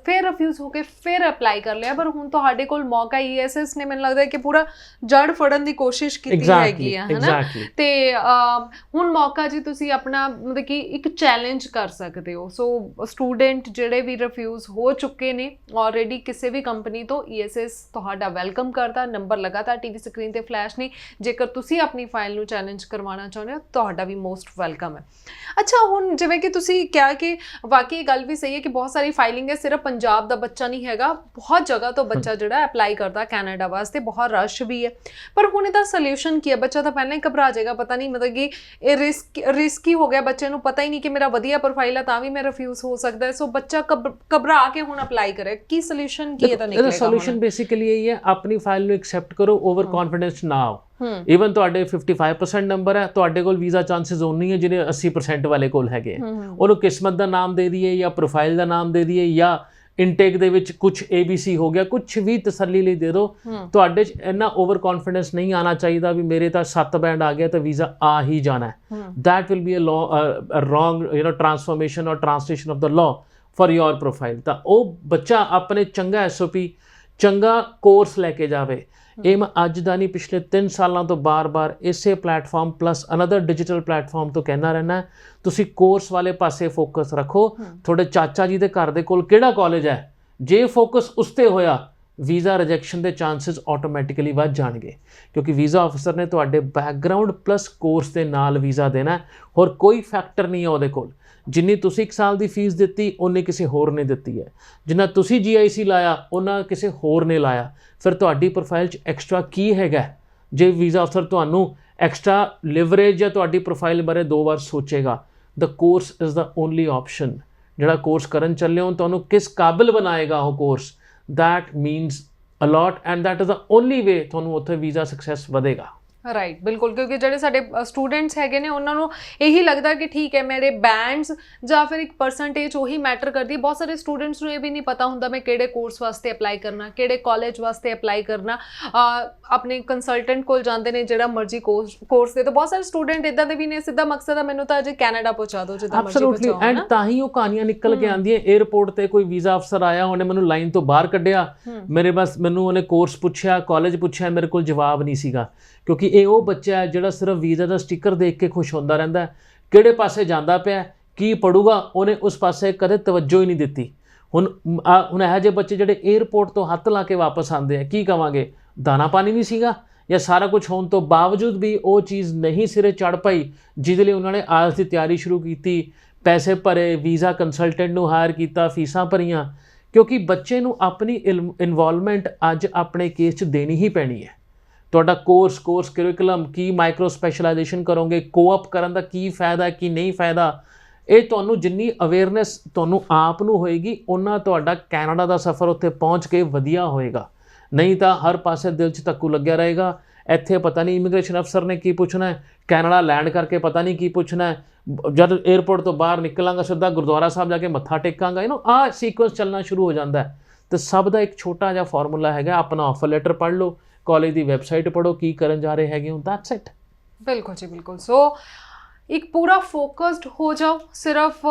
ਫਿਰ ਰਿਫਿਊਜ਼ ਹੋ ਕੇ ਫਿਰ ਅਪਲਾਈ ਕਰ ਲਿਆ। ਪਰ ਹੁਣ ਤੁਹਾਡੇ ਕੋਲ ਮੌਕਾ ESS ਨੇ ਮੈਨੂੰ ਲੱਗਦਾ ਹੈ ਕਿ ਪੂਰਾ ਜੜ ਫੜਨ ਦੀ ਕੋਸ਼ਿਸ਼ ਕੀਤੀ ਹੈਗੀ ਹੈ ਨਾ। ਤੇ ਹੁਣ ਮੌਕਾ ਜੀ ਤੁਸੀਂ ਆਪਣਾ ਮਤਲਬ ਕਿ ਇੱਕ ਚੈਲੰਜ ਕਰ ਸਕਦੇ ਹੋ। ਸੋ ਸਟੂਡੈਂਟ ਜਿਹੜੇ ਵੀ ਰਿਫਿਊਜ਼ ਹੋ ਚੁੱਕੇ ਨੇ ਆਲਰੇਡੀ ਕਿਸੇ ਵੀ ਕੰਪਨੀ ਤੋਂ, ESS ਤੁਹਾਡਾ ਵੈਲਕਮ ਕਰਦਾ। ਨੰਬਰ ਲਗਾਤਾਰ TV ਸਕਰੀਨ ਤੇ ਫਲੈਸ਼ ਨਹੀਂ। ਜੇਕਰ ਤੁਸੀਂ ਆਪਣੀ ਫਾਈਲ ਨੂੰ ਚੈਲੰਜ ਕਰਵਾਉਣਾ ਚਾਹੁੰਦੇ ਹੋ ਤੁਹਾਡਾ ਵੀ ਮੋਸਟ ਵੈਲਕਮ ਹੈ। ਅੱਛਾ, ਹੁਣ ਜਿਵੇਂ ਕਿ ਤੁਸੀਂ ਕਿਹਾ ਕਿ ਵਾਕਈ ਗੱਲ ਵੀ ਸਹੀ ਹੈ ਕਿ ਬਹੁਤ ਸਾਰੀ ਫਾਈਲਿੰਗ ਹੈ, ਸਿਰਫ ਪੰਜਾਬ ਦਾ ਬੱਚਾ ਨਹੀਂ ਹੈਗਾ, ਬਹੁਤ ਜਗ੍ਹਾ ਤੋਂ ਬੱਚਾ ਜਿਹੜਾ ਅਪਲਾਈ ਕਰਦਾ ਕੈਨੇਡਾ ਵਾਸਤੇ, ਬਹੁਤ ਰਸ਼ ਵੀ ਹੈ। ਪਰ ਹੁਣ ਇਹਦਾ ਸੋਲਿਊਸ਼ਨ ਕੀ ਹੈ? ਬੱਚਾ ਤਾਂ ਪਹਿਲਾਂ ਹੀ ਘਬਰਾ ਜਾਏਗਾ, ਪਤਾ ਨਹੀਂ ਮਤਲਬ ਕਿ ਇਹ ਰਿਸਕ ਹੀ ਹੋ ਗਿਆ, ਬੱਚੇ ਨੂੰ ਪਤਾ ਹੀ ਨਹੀਂ ਕਿ ਮੇਰਾ ਵਧੀਆ ਪ੍ਰੋਫਾਈਲ ਹੈ ਤਾਂ ਵੀ ਮੈਂ ਰਿਫਿਊਜ਼ ਹੋ ਸਕਦਾ ਹੈ। ਸੋ ਬੱਚਾ ਘਬਰਾ ਕੇ ਹੁਣ ਅਪਲਾਈ ਕਰੇ, ਕੀ ਸੋਲਿਊਸ਼ਨ ਕੀ ਇਹਦਾ ਨਿਕਲੇਗਾ? ਸੋਲਿਊਸ਼ਨ ਬੇਸਿਕਲੀ ਇਹੀ ਹੈ, ਆਪਣੀ ਫਾਈਲ ਨੂੰ ਐਕਸੈਪਟ ਕਰੋ, ਓਵਰ ਕੌਨਫੀਡੈਂਸ ਨਾ ਆਓ। ਈਵਨ ਤੁਹਾਡੇ 55% ਨੰਬਰ ਹੈ, ਤੁਹਾਡੇ ਕੋਲ ਵੀਜ਼ਾ ਚਾਂਸਸ ਉਨੀ ਹੈ ਜਿਹਨੇ 80% ਵਾਲੇ ਕੋਲ ਹੈਗੇ। ਉਹਨੂੰ ਕਿਸਮਤ ਦਾ ਨਾਮ ਦੇ ਦਈਏ ਜਾਂ ਪ੍ਰੋਫਾਈਲ ਦਾ ਨਾਮ ਦੇ ਦਈਏ ਜਾਂ ਇਨਟੇਕ ਦੇ ਵਿੱਚ ਕੁਝ ABC ਹੋ ਗਿਆ, ਕੁਝ ਵੀ ਤਸੱਲੀ ਲਈ ਦੇ ਦਿਓ। ਤੁਹਾਡੇ 'ਚ ਇੰਨਾ ਓਵਰ ਕੌਨਫੀਡੈਂਸ ਨਹੀਂ ਆਉਣਾ ਚਾਹੀਦਾ ਵੀ ਮੇਰੇ ਤਾਂ 7 ਬੈਂਡ ਆ ਗਿਆ ਤਾਂ ਵੀਜ਼ਾ ਆ ਹੀ ਜਾਣਾ ਹੈ। That will be a wrong transformation or translation of the law for your profile. ਤਾਂ ਉਹ ਬੱਚਾ ਆਪਣੇ ਚੰਗਾ SOP, ਚੰਗਾ ਕੋਰਸ ਲੈ ਕੇ ਜਾਵੇ। ਇਹ ਮੈਂ ਅੱਜ ਦਾ ਨਹੀਂ, ਪਿਛਲੇ 3 ਸਾਲਾਂ ਤੋਂ ਬਾਰ-ਬਾਰ ਇਸੇ platform plus another digital platform ਤੋਂ ਕਹਿਣਾ ਰਹਿਣਾ, ਤੁਸੀਂ ਕੋਰਸ ਵਾਲੇ ਪਾਸੇ ਫੋਕਸ ਰੱਖੋ। ਤੁਹਾਡੇ ਚਾਚਾ ਜੀ ਦੇ ਘਰ ਦੇ ਕੋਲ ਕਿਹੜਾ ਕਾਲਜ ਹੈ, ਜੇ ਫੋਕਸ ਉਸ ਤੇ ਹੋਇਆ, ਵੀਜ਼ਾ ਰਿਜੈਕਸ਼ਨ ਦੇ ਚਾਂਸਸ ਆਟੋਮੈਟਿਕਲੀ ਵੱਧ ਜਾਣਗੇ, ਕਿਉਂਕਿ ਵੀਜ਼ਾ ਅਫਸਰ ਨੇ ਤੁਹਾਡੇ ਬੈਕਗਰਾਊਂਡ ਪਲੱਸ ਕੋਰਸ ਦੇ ਨਾਲ ਵੀਜ਼ਾ ਦੇਣਾ। ਹੋਰ ਕੋਈ ਫੈਕਟਰ ਨਹੀਂ ਹੈ ਉਹਦੇ ਕੋਲ। ਜਿੰਨੀ ਤੁਸੀਂ 1 ਸਾਲ ਦੀ ਫੀਸ ਦਿੱਤੀ, ਉਹਨੇ ਕਿਸੇ ਹੋਰ ਨੇ ਦਿੱਤੀ ਹੈ। ਜਿੰਨਾ ਤੁਸੀਂ GIC ਲਾਇਆ, ਉਹਨਾਂ ਕਿਸੇ ਹੋਰ ਨੇ ਲਾਇਆ। ਫਿਰ ਤੁਹਾਡੀ ਪ੍ਰੋਫਾਈਲ 'ਚ ਐਕਸਟਰਾ ਕੀ ਹੈਗਾ ਜੇ ਵੀਜ਼ਾ ਅਫਸਰ ਤੁਹਾਨੂੰ ਐਕਸਟਰਾ ਲਿਵਰੇਜ ਜਾਂ ਤੁਹਾਡੀ ਪ੍ਰੋਫਾਈਲ ਬਾਰੇ 2 ਵਾਰ ਸੋਚੇਗਾ? The course is the only option. ਜਿਹੜਾ ਕੋਰਸ ਕਰਨ ਚੱਲੇ ਹੋ, ਤੁਹਾਨੂੰ ਕਿਸ ਕਾਬਿਲ ਬਣਾਏਗਾ ਉਹ course, that means a lot and that is the only way ਤੁਹਾਨੂੰ ਉੱਥੇ ਵੀਜ਼ਾ ਸਕਸੈਸ ਵਧੇਗਾ। ਰਾਈਟ, ਬਿਲਕੁਲ, ਕਿਉਂਕਿ ਜਿਹੜੇ ਸਾਡੇ ਸਟੂਡੈਂਟਸ ਹੈਗੇ ਨੇ ਉਹਨਾਂ ਨੂੰ ਇਹੀ ਲੱਗਦਾ ਕਿ ਠੀਕ ਹੈ ਮੇਰੇ ਬੈਂਡਸ ਜਾਂ ਫਿਰ ਇੱਕ ਪਰਸੈਂਟੇਜ ਉਹੀ ਮੈਟਰ ਕਰਦੀ ਹੈ। ਬਹੁਤ ਸਾਰੇ ਸਟੂਡੈਂਟਸ ਨੂੰ ਇਹ ਵੀ ਨਹੀਂ ਪਤਾ ਹੁੰਦਾ ਮੈਂ ਕਿਹੜੇ ਕੋਰਸ ਵਾਸਤੇ ਅਪਲਾਈ ਕਰਨਾ, ਕਿਹੜੇ ਕਾਲਜ ਵਾਸਤੇ ਅਪਲਾਈ ਕਰਨਾ। ਆਪਣੇ ਕੰਸਲਟੈਂਟ ਕੋਲ ਜਾਂਦੇ ਨੇ ਜਿਹੜਾ ਮਰਜ਼ੀ ਕੋਰਸ ਦੇ। ਤਾਂ ਬਹੁਤ ਸਾਰੇ ਸਟੂਡੈਂਟ ਇਦਾਂ ਦੇ ਵੀ ਨੇ, ਸਿੱਧਾ ਮਕਸਦ ਹੈ ਮੈਨੂੰ ਤਾਂ ਅਜੇ ਕੈਨੇਡਾ ਪਹੁੰਚਾ ਦਿਓ, ਜਿੱਦਾਂ ਮਰਜ਼ੀ ਪਹੁੰਚਾਓ। ਐਂਡ ਤਾਂ ਹੀ ਉਹ ਕਹਾਣੀਆਂ ਨਿਕਲ ਕੇ ਆਉਂਦੀਆਂ। 에ਅਰਪੋਰਟ ਤੇ ਕੋਈ ਵੀਜ਼ਾ ਅਫਸਰ ਆਇਆ, ਉਹਨੇ ਮੈਨੂੰ ਲਾਈਨ ਤੋਂ ਬਾਹਰ ਕੱਢਿਆ, ਮੈਨੂੰ ਉਹਨੇ ਕੋਰਸ ਪੁੱਛਿਆ, ਕਾਲਜ ਪੁੱਛਿਆ, ਮੇਰੇ ਕੋਲ ਜਵਾਬ ਨਹੀਂ ਸੀਗਾ। ਕਿਉਂਕਿ ਇਹ ਉਹ ਬੱਚਾ ਹੈ ਜਿਹੜਾ ਸਿਰਫ ਵੀਜ਼ਾ ਦਾ ਸਟicker ਦੇਖ ਕੇ ਖੁਸ਼ ਹੁੰਦਾ ਰਹਿੰਦਾ, ਕਿਹੜੇ ਪਾਸੇ ਜਾਂਦਾ ਪਿਆ, ਕੀ ਪੜੂਗਾ, ਉਹਨੇ ਉਸ ਪਾਸੇ ਕਦੇ ਤਵੱਜੋ ਹੀ ਨਹੀਂ ਦਿੱਤੀ। ਹੁਣ ਇਹੋ ਜਿਹੇ ਬੱਚੇ ਜਿਹੜੇ 에ਅਰਪੋਰਟ ਤੋਂ ਹੱਥ ਲਾ ਕੇ ਵਾਪਸ ਆਉਂਦੇ ਆ, ਕੀ ਕਵਾਂਗੇ? ਦਾਣਾ ਪਾਣੀ ਨਹੀਂ ਸੀਗਾ, ਜਾਂ ਸਾਰਾ ਕੁਝ ਹੋਣ ਤੋਂ ਬਾਵਜੂਦ ਵੀ ਉਹ ਚੀਜ਼ ਨਹੀਂ ਸਿਰੇ ਚੜ੍ਹ ਪਾਈ ਜਿਹਦੇ ਲਈ ਉਹਨਾਂ ਨੇ ਆਇਲਸ ਦੀ ਤਿਆਰੀ ਸ਼ੁਰੂ ਕੀਤੀ, ਪੈਸੇ ਭਰੇ, ਵੀਜ਼ਾ ਕੰਸਲਟੈਂਟ ਨੂੰ ਹਾਇਰ ਕੀਤਾ, ਫੀਸਾਂ ਭਰੀਆਂ। ਕਿਉਂਕਿ ਬੱਚੇ ਨੂੰ ਆਪਣੀ ਇਨਵੋਲਵਮੈਂਟ ਅੱਜ ਆਪਣੇ ਕੇਸ 'ਚ ਦੇਣੀ ਹੀ ਪੈਣੀ ਹੈ। ਤੁਹਾਡਾ ਕੋਰਸ ਕਰਿਕੂਲਮ ਕੀ, ਮਾਈਕਰੋ ਸਪੈਸ਼ਲਾਈਜੇਸ਼ਨ ਕਰੋਗੇ, ਕੋਅਪ ਕਰਨ ਦਾ ਕੀ ਫਾਇਦਾ, ਕੀ ਨਹੀਂ ਫਾਇਦਾ, ਇਹ ਤੁਹਾਨੂੰ ਜਿੰਨੀ ਅਵੇਅਰਨੈਸ ਤੁਹਾਨੂੰ ਆਪ ਨੂੰ ਹੋਏਗੀ, ਉਹਨਾਂ ਤੁਹਾਡਾ ਕੈਨੇਡਾ ਦਾ ਸਫ਼ਰ ਉੱਥੇ ਪਹੁੰਚ ਕੇ ਵਧੀਆ ਹੋਏਗਾ। ਨਹੀਂ ਤਾਂ ਹਰ ਪਾਸੇ ਦਿਲ 'ਚ ਧੱਕੂ ਲੱਗਿਆ ਰਹੇਗਾ। ਇੱਥੇ ਪਤਾ ਨਹੀਂ ਇਮੀਗ੍ਰੇਸ਼ਨ ਅਫਸਰ ਨੇ ਕੀ ਪੁੱਛਣਾ ਹੈ, ਕੈਨੇਡਾ ਲੈਂਡ ਕਰਕੇ ਪਤਾ ਨਹੀਂ ਕੀ ਪੁੱਛਣਾ ਹੈ, ਜਦ 에ਅਰਪੋਰਟ ਤੋਂ ਬਾਹਰ ਨਿਕਲਾਂਗਾ ਸਿੱਧਾ ਗੁਰਦੁਆਰਾ ਸਾਹਿਬ ਜਾ ਕੇ ਮੱਥਾ ਟੇਕਾਂਗਾ। ਆਹ ਸੀਕੁਐਂਸ ਚੱਲਣਾ ਸ਼ੁਰੂ ਹੋ ਜਾਂਦਾ ਹੈ। ਤੇ ਸਭ ਦਾ ਇੱਕ ਛੋਟਾ ਜਿਹਾ ਫਾਰਮੂਲਾ ਹੈਗਾ, ਆਪਣਾ ਆਫਰ ਲੈਟਰ ਪੜ੍ਹ ਲਓ, ਕਾਲਜ ਦੀ ਵੈਬਸਾਈਟ ਪੜ੍ਹੋ, ਕੀ ਕਰਨ ਜਾ ਰਹੇ ਹੈਗੇ ਹੋ, ਦੈਟਸ ਇਟ। ਬਿਲਕੁਲ ਜੀ, ਬਿਲਕੁਲ। ਸੋ ਇੱਕ ਪੂਰਾ ਫੋਕਸਡ ਹੋ ਜਾਓ। ਸਿਰਫ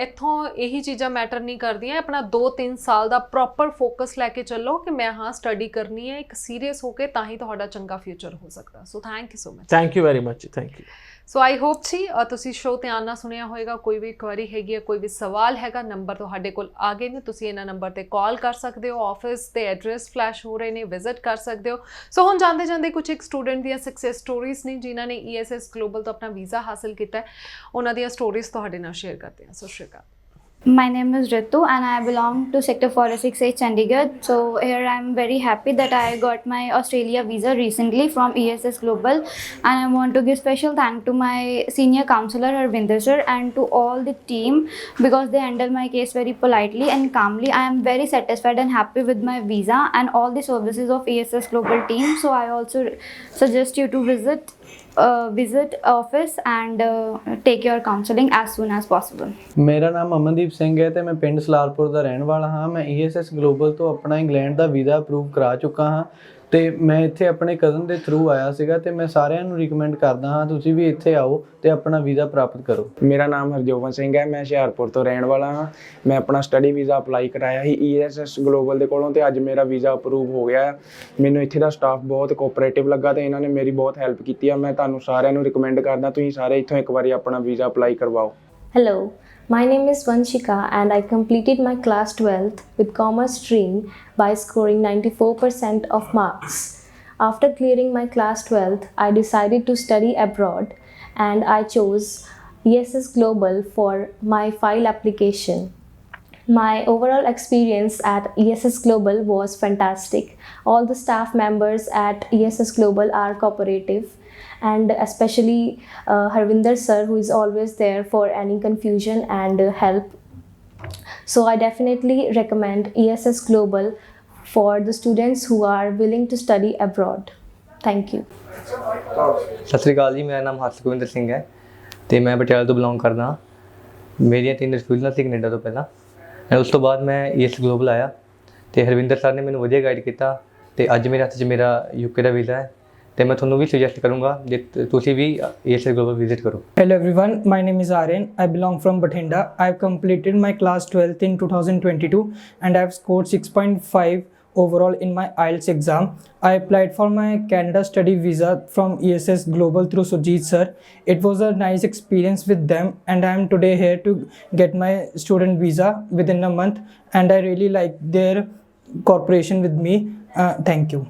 ਇੱਥੋਂ ਇਹੀ ਚੀਜ਼ਾਂ ਮੈਟਰ ਨਹੀਂ ਕਰਦੀਆਂ। ਆਪਣਾ 2-3 ਸਾਲ ਦਾ ਪ੍ਰੋਪਰ ਫੋਕਸ ਲੈ ਕੇ ਚੱਲੋ ਕਿ ਮੈਂ ਹਾਂ ਸਟੱਡੀ ਕਰਨੀ ਹੈ, ਇੱਕ ਸੀਰੀਅਸ ਹੋ ਕੇ, ਤਾਂ ਹੀ ਤੁਹਾਡਾ ਚੰਗਾ ਫਿਊਚਰ ਹੋ ਸਕਦਾ। So thank you so much. Thank you very much. Thank you. So I hope ਜੀ ਤੁਸੀਂ ਸ਼ੋਅ ਧਿਆਨ ਨਾਲ ਸੁਣਿਆ ਹੋਏਗਾ। ਕੋਈ ਵੀ ਕੁਐਰੀ ਹੈਗੀ ਹੈ, ਕੋਈ ਵੀ ਸਵਾਲ ਹੈਗਾ, ਨੰਬਰ ਤੁਹਾਡੇ ਕੋਲ ਆ ਗਏ ਨੇ, ਤੁਸੀਂ ਇਹਨਾਂ ਨੰਬਰ ਤੇ ਕਾਲ ਕਰ ਸਕਦੇ ਹੋ। ਆਫਿਸ ਦੇ ਐਡਰੈਸ ਫਲੈਸ਼ ਹੋ ਰਹੇ ਨੇ, ਵਿਜ਼ਿਟ ਕਰ ਸਕਦੇ ਹੋ। ਸੋ ਹੁਣ ਜਾਂਦੇ ਜਾਂਦੇ ਕੁਝ ਇੱਕ ਸਟੂਡੈਂਟ ਦੀਆਂ ਸਕਸੈਸ ਸਟੋਰੀਜ਼ ਨੇ ਜਿਨ੍ਹਾਂ ਨੇ ESS ਗਲੋਬਲ ਤੋਂ ਆਪਣਾ ਵੀਜ਼ਾ ਹਾਸਿਲ ਕੀਤਾ ਹੈ, ਉਹਨਾਂ ਦੀਆਂ ਸਟੋਰੀਜ਼ ਤੁਹਾਡੇ ਨਾਲ ਸ਼ੇਅਰ ਕਰਦੇ ਹਾਂ। ਸਤਿ ਸ਼੍ਰੀ ਅਕਾਲ। My name is Ritu and I belong to Sector 406A Chandigarh. So here I am very happy that I got my Australia visa recently from ESS Global, and I want to give special thank to my senior counselor Harvinder sir and to all the team because they handled my case very politely and calmly. I am very satisfied and happy with my visa and all the services of ESS Global team. So I also suggest you to visit office and take your counseling as soon as possible. ਮੇਰਾ ਨਾਮ ਅਮਨਦੀਪ ਸਿੰਘ ਹੈ ਤੇ ਮੈਂ ਪਿੰਡ ਸਲਾਰਪੁਰ ਦਾ ਰਹਿਣ ਵਾਲਾ ਹਾਂ। ਮੈਂ ESS ਗਲੋਬਲ ਤੋਂ ਆਪਣਾ ਇੰਗਲੈਂਡ ਦਾ ਵੀਜ਼ਾ ਅਪਰੂਵ ਕਰਾ ਚੁੱਕਾ ਹਾਂ ਤੇ ਮੈਂ ਇੱਥੇ ਆਪਣੇ ਕਜ਼ਨ ਦੇ ਥਰੂ ਆਇਆ ਸੀਗਾ ਤੇ ਮੈਂ ਸਾਰਿਆਂ ਨੂੰ ਰਿਕਮੈਂਡ ਕਰਦਾ ਹਾਂ ਤੁਸੀਂ ਵੀ ਇੱਥੇ ਆਓ ਤੇ ਆਪਣਾ ਵੀਜ਼ਾ ਪ੍ਰਾਪਤ ਕਰੋ। ਮੇਰਾ ਨਾਮ ਹਰਜੋਵਨ ਸਿੰਘ ਹੈ, ਮੈਂ ਹੁਸ਼ਿਆਰਪੁਰ ਤੋਂ ਰਹਿਣ ਵਾਲਾ ਹਾਂ। ਮੈਂ ਆਪਣਾ ਸਟੱਡੀ ਵੀਜ਼ਾ ਅਪਲਾਈ ਕਰਾਇਆ ਸੀ ESS ਗਲੋਬਲ ਦੇ ਕੋਲੋਂ ਤੇ ਅੱਜ ਮੇਰਾ ਵੀਜ਼ਾ ਅਪਰੂਵ ਹੋ ਗਿਆ। ਮੈਨੂੰ ਇੱਥੇ ਦਾ ਸਟਾਫ ਬਹੁਤ ਕੋਆਪਰੇਟਿਵ ਲੱਗਾ ਤੇ ਇਹਨਾਂ ਨੇ ਮੇਰੀ ਬਹੁਤ ਹੈਲਪ ਕੀਤੀ ਆ। ਮੈਂ ਤੁਹਾਨੂੰ ਸਾਰਿਆਂ ਨੂੰ ਰਿਕਮੈਂਡ ਕਰਦਾ ਤੁਸੀਂ ਸਾਰੇ ਇੱਥੋਂ ਇੱਕ ਵਾਰੀ ਆਪਣਾ ਵੀਜ਼ਾ ਅਪਲਾਈ ਕਰਵਾਓ। Hello, my name is Vanshika and I completed my class 12th with commerce stream by scoring 94% of marks. After clearing my class 12th, I decided to study abroad and I chose ESS Global for my file application. My overall experience at ESS Global was fantastic. All the staff members at ESS Global are cooperative, and especially Harvinder sir, who is always there for any confusion and help. So I definitely recommend ESS Global for the students who are willing to study abroad. Thank you. ਸਤਿ ਸ਼੍ਰੀ ਅਕਾਲ ਜੀ, ਮੇਰਾ ਨਾਮ ਹਰਸ਼ਗੋਬਿੰਦਰ ਸਿੰਘ ਹੈ ਤੇ ਮੈਂ ਪਟਿਆਲਾ ਤੋਂ ਬਿਲੋਂਗ ਕਰਦਾ ਹਾਂ। ਮੇਰੀਆਂ 3 ਰਿਫਿਊਜ਼ਲਾਂ ਸੀ ਕੈਨੇਡਾ ਤੋਂ ਪਹਿਲਾਂ, ਉਸ ਤੋਂ ਬਾਅਦ ਮੈਂ ESS ਗਲੋਬਲ ਆਇਆ ਤੇ ਹਰਵਿੰਦਰ ਸਰ ਨੇ ਮੈਨੂੰ ਵਧੀਆ ਗਾਈਡ ਕੀਤਾ ਤੇ ਅੱਜ ਮੇਰੇ ਹੱਥ 'ਚ ਮੇਰਾ UK ਦਾ ਵੀਜ਼ਾ ਹੈ ਤੇ ਮੈਂ ਤੁਹਾਨੂੰ ਵੀ ਸੁਜੈਸਟ ਕਰੂੰਗਾ ਜੇ ਤੁਸੀਂ ਵੀ ESS ਗਲੋਬਲ ਵਿਜ਼ਿਟ ਕਰੋ। Hello everyone, my name is Aryan. I belong from Bathinda. I have completed my class 12th in 2022 and I have scored 6.5 overall in my IELTS exam. I applied for my Canada study visa from ESS Global through Sujit sir. It was a nice experience with them, and I am today here to get my student visa within a month, and I really like their cooperation with me. Thank you.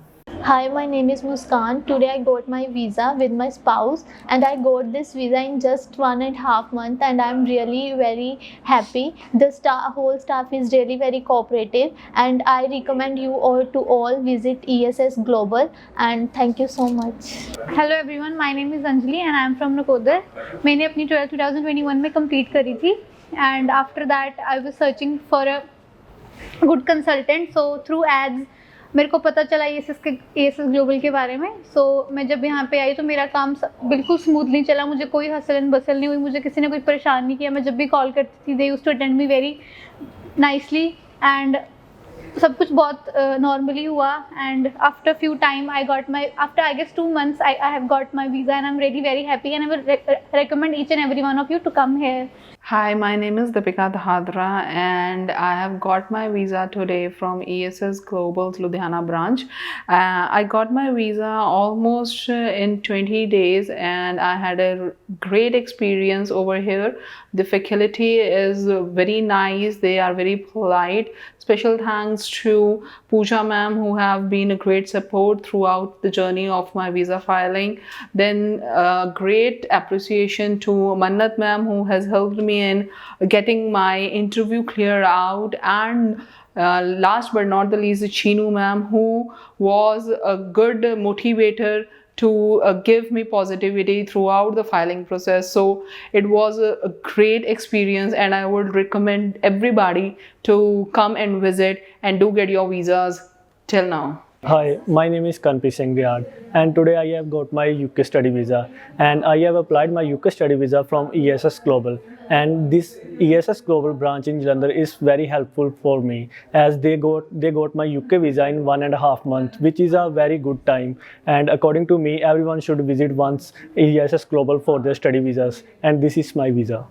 Hi, my name is Muskan. Today I got my visa with my spouse, and I got this visa in just 1.5 months, and I'm really very happy. The whole staff is really very cooperative, and I recommend you all to visit ESS Global, and thank you so much. Hello everyone, my name is Anjali and I am from Nakodar. मैंने अपनी 12th 2021 में कंप्लीट करी थी, and after that I was searching for a good consultant. So through ads मेरे को पता चला ESS ग्लोबल के बारे में. सो मैं जब यहाँ पे आई तो मेरा काम बिल्कुल स्मूथली चला. मुझे कोई हसल एंड बसल नहीं हुई, मुझे किसी ने कोई परेशान नहीं किया. मैं जब भी कॉल करती थी they used to attend me very nicely, and सब कुछ बहुत नॉर्मली हुआ. And after few time after I guess 2 months I have got my visa, and I'm really very happy, and I will recommend each and every one of you to come here. Hi, my name is Deepika Dhadra, and I have got my visa today from ESS Global's Ludhiana branch. I got my visa almost in 20 days, and I had a great experience over here. The faculty is very nice, they are very polite. Special thanks to Pooja ma'am, who have been a great support throughout the journey of my visa filing. Then great appreciation to Mannat ma'am, who has helped me in getting my interview cleared out, and last but not the least, Chinu ma'am, who was a good motivator to give me positivity throughout the filing process. So it was a great experience, and I would recommend everybody to come and visit and do get your visas till now. Hi, my name is Kanpreet Singh Riyad, and today I have got my UK study visa, and I have applied my UK study visa from ESS Global, and this ESS Global branch in Jalandhar is very helpful for me, as they got my UK visa in 1.5 months, which is a very good time, and according to me everyone should visit once ESS Global for their study visas, and this is my visa.